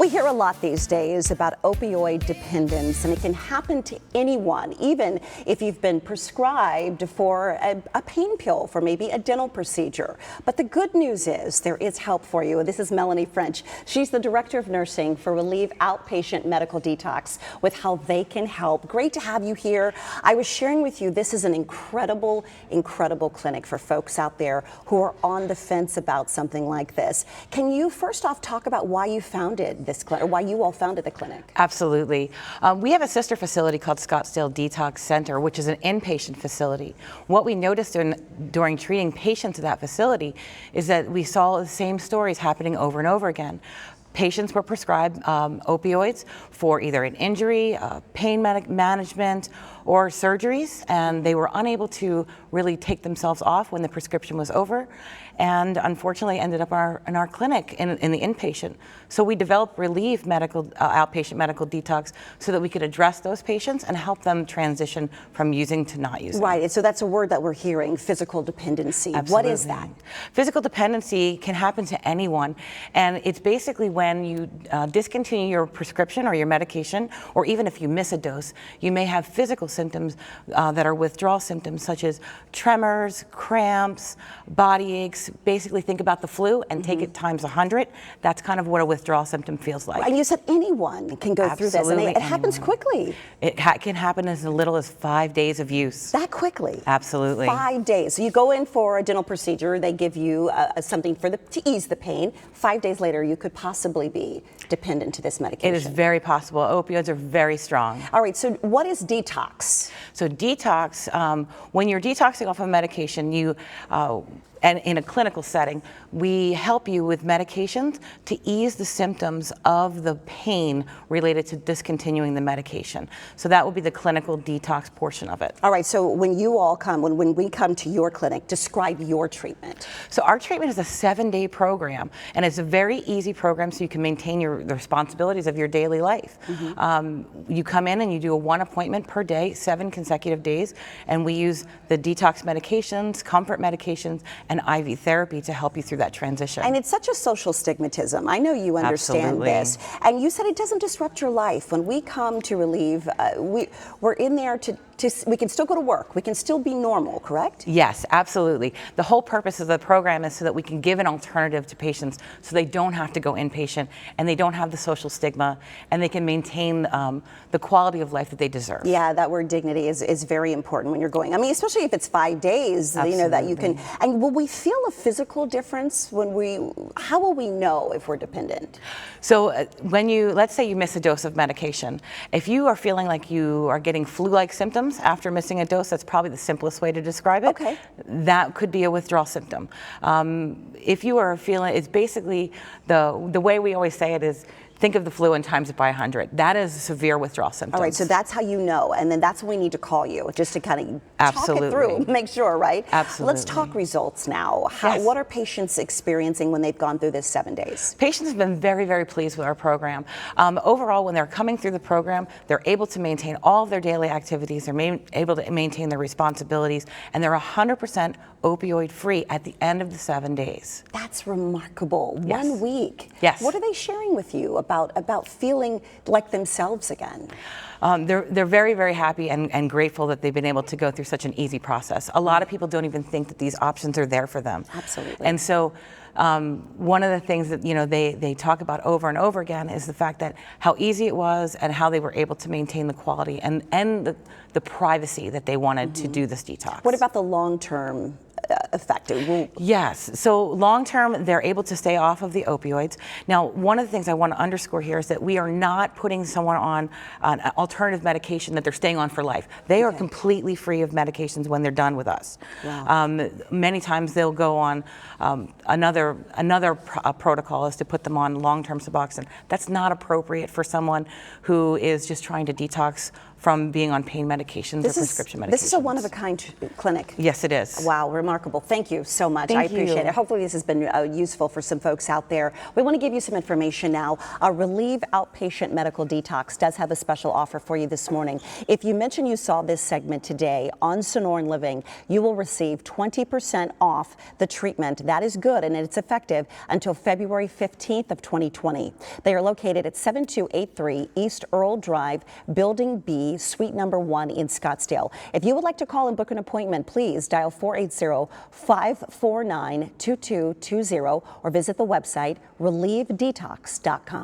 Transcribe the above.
We hear a lot these days about opioid dependence, and it can happen to anyone, even if you've been prescribed for a pain pill for maybe a dental procedure. But the good news is there is help for you. This is Melanie French. She's the Director of Nursing for Relieve Outpatient Medical Detox with how they can help. Great to have you here. I was sharing with you, this is an incredible, incredible clinic for folks out there who are on the fence about something like this. Can you first off talk about why you founded this clinic, or why you all founded the clinic? Absolutely. We have a sister facility called Scottsdale Detox Center, which is an inpatient facility. What we noticed during treating patients at that facility is that we saw the same stories happening over and over again. Patients were prescribed opioids for either an injury, pain management, or surgeries, and they were unable to really take themselves off when the prescription was over, and unfortunately ended up in our clinic in the inpatient. So we developed Relieve Outpatient Medical Detox so that we could address those patients and help them transition from using to not using. Right, so that's a word that we're hearing, physical dependency. Absolutely. What is that? Physical dependency can happen to anyone, and it's basically when you discontinue your prescription or your medication, or even if you miss a dose, you may have physical symptoms that are withdrawal symptoms, such as tremors, cramps, body aches. Basically think about the flu and take it times 100. That's kind of what a withdrawal symptom feels like. And you said anyone can go through this, and it happens quickly. It can happen as little as 5 days of use. That quickly? Absolutely. 5 days. So you go in for a dental procedure, they give you something to ease the pain. 5 days later, you could possibly be dependent to this medication. It is very possible. Opioids are very strong. All right, so what is detox? So detox, when you're detoxing off of medication, and in a clinical setting, we help you with medications to ease the symptoms of the pain related to discontinuing the medication. So that will be the clinical detox portion of it. All right, so when you all come, when we come to your clinic, describe your treatment. So our treatment is a 7-day program, and it's a very easy program so you can maintain the responsibilities of your daily life. You come in and you do a 1 appointment per day, 7 consecutive days, and we use the detox medications, comfort medications, and IV therapy to help you through that transition. And it's such a social stigmatism. I know you understand Absolutely. this. And you said it doesn't disrupt your life. When we come to Relieve, we're in there we can still go to work. We can still be normal, correct? Yes, absolutely. The whole purpose of the program is so that we can give an alternative to patients so they don't have to go inpatient and they don't have the social stigma, and they can maintain the quality of life that they deserve. Yeah, that word dignity is very important when you're going. I mean, especially if it's 5 days, Absolutely. you know, that you can. And will we feel a physical difference how will we know if we're dependent? So let's say you miss a dose of medication. If you are feeling like you are getting flu-like symptoms after missing a dose, that's probably the simplest way to describe it. Okay. That could be a withdrawal symptom. If you are feeling, it's basically the way we always say it is, think of the flu and times it by 100. That is severe withdrawal symptoms. All right, so that's how you know, and then that's when we need to call you, just to kind of Absolutely. talk it through, make sure, right? Absolutely. Let's talk results now. Yes. What are patients experiencing when they've gone through this 7 days? Patients have been very, very pleased with our program. Overall, when they're coming through the program, they're able to maintain all of their daily activities, they're able to maintain their responsibilities, and they're 100% opioid free at the end of the 7 days. That's remarkable. Yes. 1 week. Yes. What are they sharing with you about feeling like themselves again? They're very, very happy and grateful that they've been able to go through such an easy process. A lot of people don't even think that these options are there for them. Absolutely. And so one of the things that they talk about over and over again is the fact that how easy it was and how they were able to maintain the quality and the privacy that they wanted to do this detox. What about the long-term effect? Yes, so long term they're able to stay off of the opioids. Now, one of the things I want to underscore here is that we are not putting someone on an alternative medication that they're staying on for life. They are completely free of medications when they're done with us. Wow. Many times they'll go on another protocol is to put them on long-term Suboxone. That's not appropriate for someone who is just trying to detox from being on pain medications or prescription medications. This is a one-of-a-kind clinic. Yes, it is. Wow, remarkable. remarkable. Thank you so much. Thank I appreciate you. it. Hopefully this has been useful for some folks out there. We want to give you some information now. Relieve Outpatient Medical Detox does have a special offer for you this morning. If you mention you saw this segment today on Sonoran Living, you will receive 20% off the treatment. That is good, and it's effective until February 15th of 2020. They are located at 7283 East Earl Drive, Building B, Suite number 1 in Scottsdale. If you would like to call and book an appointment, please dial 480-549-2220 or visit the website relievedetox.com.